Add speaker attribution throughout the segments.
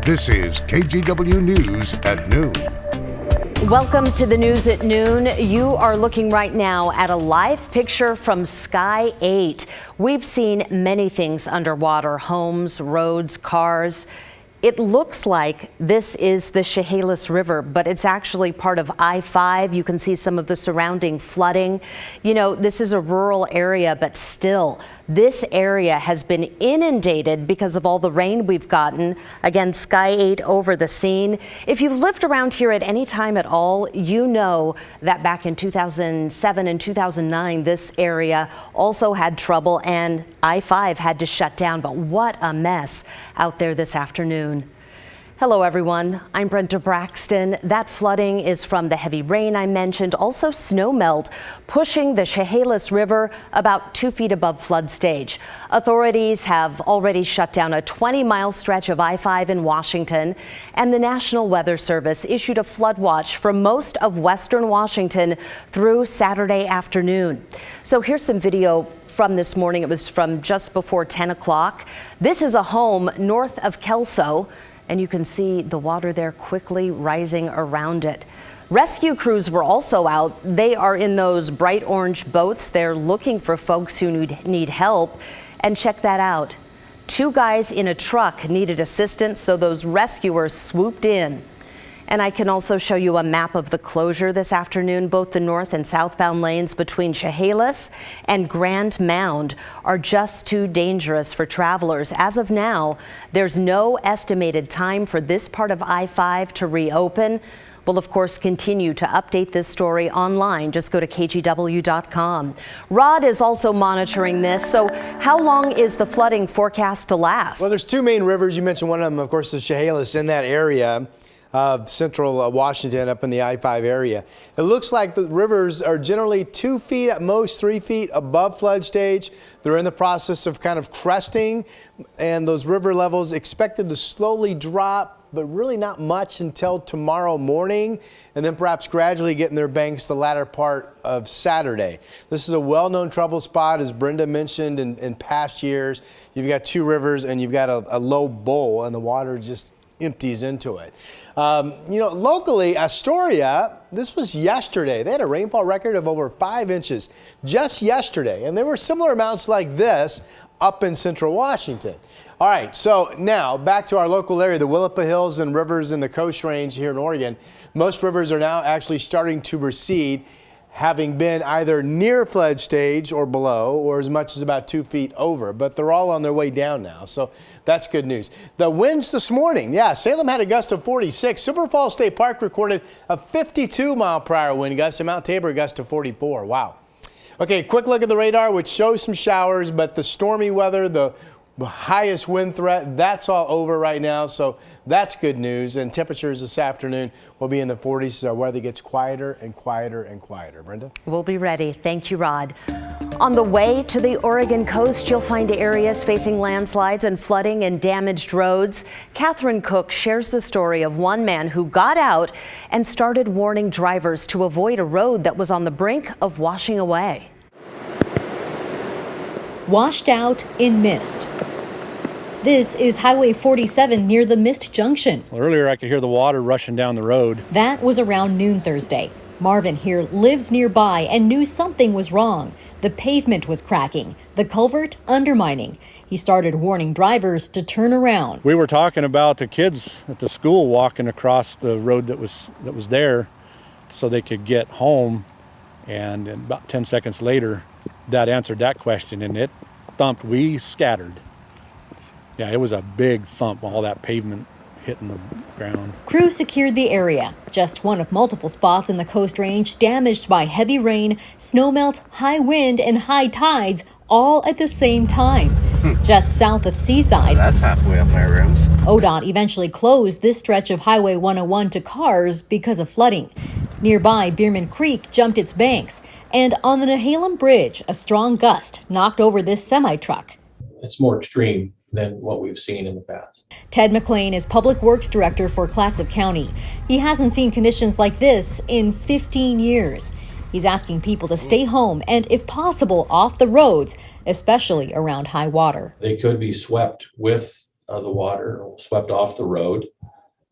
Speaker 1: This is KGW News at noon.
Speaker 2: Welcome to the news at noon. You are looking right now at a live picture from Sky 8. We've seen many things underwater: homes, roads, cars. It looks like this is the Chehalis River, but it's actually part of I-5. You can see some of the surrounding flooding. You know, this is a rural area, but still, this area has been inundated because of all the rain we've gotten. Again, Sky 8 over the scene. If you've lived around here at any time at all, you know that back in 2007 and 2009, this area also had trouble and I-5 had to shut down. But what a mess out there this afternoon. Hello, everyone. I'm Brenda Braxton. That flooding is from the heavy rain I mentioned, also snow melt pushing the Chehalis River about 2 feet above flood stage. Authorities have already shut down a 20-mile stretch of I-5 in Washington, and the National Weather Service issued a flood watch for most of western Washington through Saturday afternoon. So here's some video from this morning. It was from just before 10 o'clock. This is a home north of Kelso, and you can see the water there quickly rising around it. Rescue crews were also out. They are in those bright orange boats. They're looking for folks who need help. And check that out. 2 guys in a truck needed assistance, so those rescuers swooped in. And I can also show you a map of the closure this afternoon. Both the north and southbound lanes between Chehalis and Grand Mound are just too dangerous for travelers. As of now, there's no estimated time for this part of I-5 to reopen. We'll, of course, continue to update this story online. Just go to KGW.com. Rod is also monitoring this. So how long is the flooding forecast to last?
Speaker 3: Well, there's 2 main rivers. You mentioned one of them, of course, is Chehalis in that area of central Washington up in the I-5 area. It looks like the rivers are generally 2 feet, at most 3 feet above flood stage. They're in the process of kind of cresting, and those river levels expected to slowly drop, but really not much until tomorrow morning, and then perhaps gradually get in their banks the latter part of Saturday. This is a well-known trouble spot, as Brenda mentioned in past years. You've got 2 rivers and you've got a low bowl, and the water just empties into it. You know, locally, Astoria, this was yesterday. They had a rainfall record of over 5 inches just yesterday, and there were similar amounts like this up in central Washington. All right, so now back to our local area, the Willapa Hills and rivers in the Coast Range here in Oregon. Most rivers are now actually starting to recede, having been either near flood stage or below, or as much as about 2 feet over, but they're all on their way down now, so that's good news. The winds this morning, yeah, Salem had a gust of 46. Silver Falls State Park recorded a 52-mile-per-hour wind gust, and Mount Tabor a gust of 44. Wow. Okay, quick look at the radar, which shows some showers, but the stormy weather, the highest wind threat, that's all over right now, so that's good news. And temperatures this afternoon will be in the 40s as our weather gets quieter and quieter and quieter. Brenda?
Speaker 2: We'll be ready. Thank you, Rod. On the way to the Oregon coast, you'll find areas facing landslides and flooding and damaged roads. Catherine Cook shares the story of one man who got out and started warning drivers to avoid a road that was on the brink of washing away.
Speaker 4: Washed out in mist. This is Highway 47 near the Mist Junction.
Speaker 5: Well, earlier I could hear the water rushing down the road.
Speaker 4: That was around noon Thursday. Marvin here lives nearby and knew something was wrong. The pavement was cracking, the culvert undermining. He started warning drivers to turn around.
Speaker 5: We were talking about the kids at the school walking across the road that was there so they could get home, and about 10 seconds later that answered that question, and it thumped. We scattered. Yeah, it was a big thump, all that pavement hitting the ground.
Speaker 4: Crews secured the area, just one of multiple spots in the Coast Range damaged by heavy rain, snowmelt, high wind, and high tides, all at the same time. Just south of Seaside.
Speaker 6: That's halfway up my rims.
Speaker 4: ODOT eventually closed this stretch of Highway 101 to cars because of flooding. Nearby, Bierman Creek jumped its banks, and on the Nehalem Bridge, a strong gust knocked over this semi-truck.
Speaker 7: It's more extreme than what we've seen in the past.
Speaker 4: Ted McLean is Public Works Director for Clatsop County. He hasn't seen conditions like this in 15 years. He's asking people to stay home and, if possible, off the roads, especially around high water.
Speaker 7: They could be swept with the water swept off the road,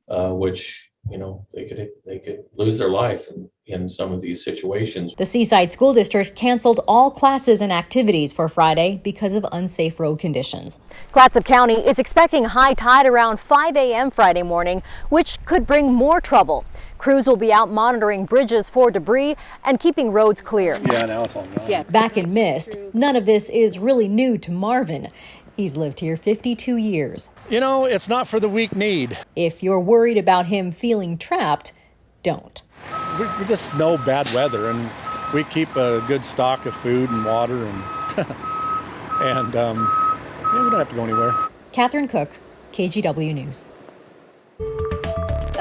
Speaker 7: which, they could lose their life in some of these situations.
Speaker 4: The Seaside School District canceled all classes and activities for Friday because of unsafe road conditions. Clatsop County is expecting high tide around 5 a.m. Friday morning, which could bring more trouble. Crews will be out monitoring bridges for debris and keeping roads clear.
Speaker 5: Yeah, now it's all gone.
Speaker 4: Yeah, back in Mist, none of this is really new to Marvin. He's lived here 52 years.
Speaker 5: It's not for the weak-kneed.
Speaker 4: If you're worried about him feeling trapped, don't.
Speaker 5: We just know bad weather, and we keep a good stock of food and water, and we don't have to go anywhere.
Speaker 4: Catherine Cook, KGW News.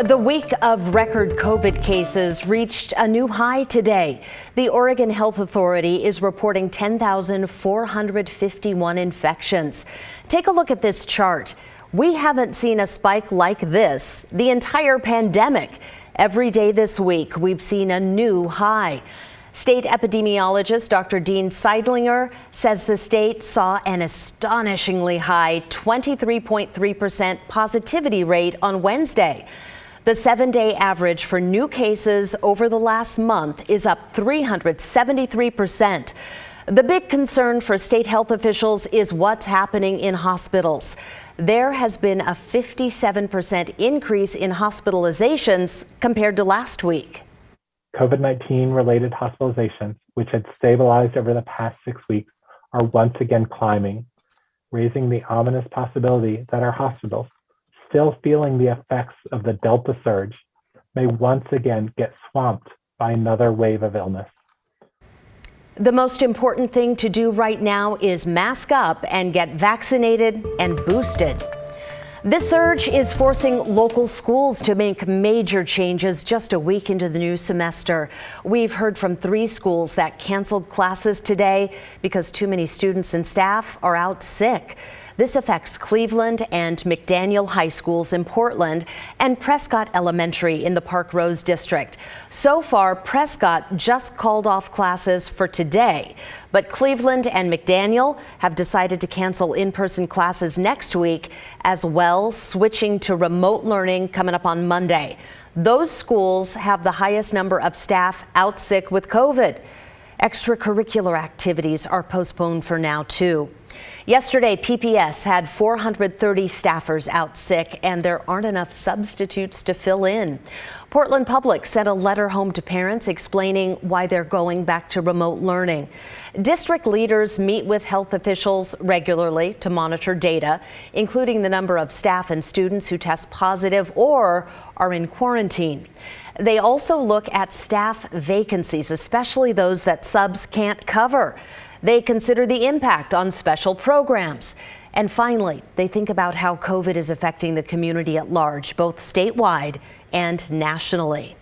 Speaker 2: The week of record COVID cases reached a new high today. The Oregon Health Authority is reporting 10,451 infections. Take a look at this chart. We haven't seen a spike like this the entire pandemic. Every day this week, we've seen a new high. State epidemiologist Dr. Dean Seidlinger says the state saw an astonishingly high 23.3% positivity rate on Wednesday. The 7-day average for new cases over the last month is up 373%. The big concern for state health officials is what's happening in hospitals. There has been a 57% increase in hospitalizations compared to last week.
Speaker 6: COVID-19 related hospitalizations, which had stabilized over the past 6 weeks, are once again climbing, raising the ominous possibility that our hospitals, still feeling the effects of the Delta surge, may once again get swamped by another wave of illness.
Speaker 2: The most important thing to do right now is mask up and get vaccinated and boosted. This surge is forcing local schools to make major changes just a week into the new semester. We've heard from 3 schools that canceled classes today because too many students and staff are out sick. This affects Cleveland and McDaniel High Schools in Portland and Prescott Elementary in the Park Rose District. So far, Prescott just called off classes for today, but Cleveland and McDaniel have decided to cancel in-person classes next week as well, switching to remote learning coming up on Monday. Those schools have the highest number of staff out sick with COVID. Extracurricular activities are postponed for now, too. Yesterday, PPS had 430 staffers out sick, and there aren't enough substitutes to fill in. Portland Public sent a letter home to parents explaining why they're going back to remote learning. District leaders meet with health officials regularly to monitor data, including the number of staff and students who test positive or are in quarantine. They also look at staff vacancies, especially those that subs can't cover. They consider the impact on special programs. And finally, they think about how COVID is affecting the community at large, both statewide and nationally.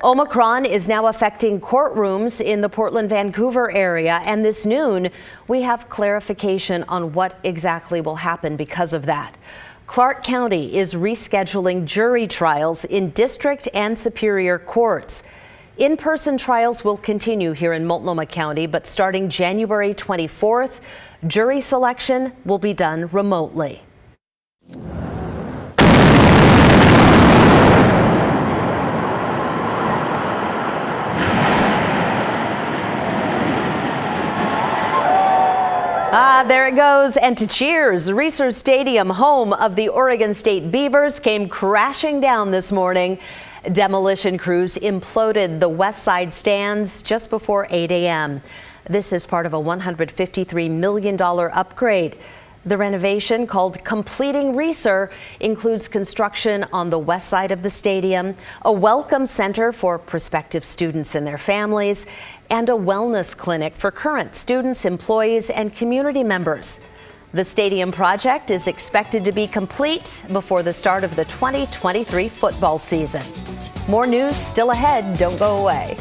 Speaker 2: Omicron is now affecting courtrooms in the Portland-Vancouver area, and this noon, we have clarification on what exactly will happen because of that. Clark County is rescheduling jury trials in district and superior courts. In-person trials will continue here in Multnomah County, but starting January 24th, jury selection will be done remotely. There it goes, and to cheers, Reser Stadium, home of the Oregon State Beavers, came crashing down this morning. Demolition crews imploded the west side stands just before 8 a.m. This is part of a $153 million upgrade. The renovation, called Completing Reser, includes construction on the west side of the stadium, a welcome center for prospective students and their families, and a wellness clinic for current students, employees, and community members. The stadium project is expected to be complete before the start of the 2023 football season. More news still ahead. Don't go away.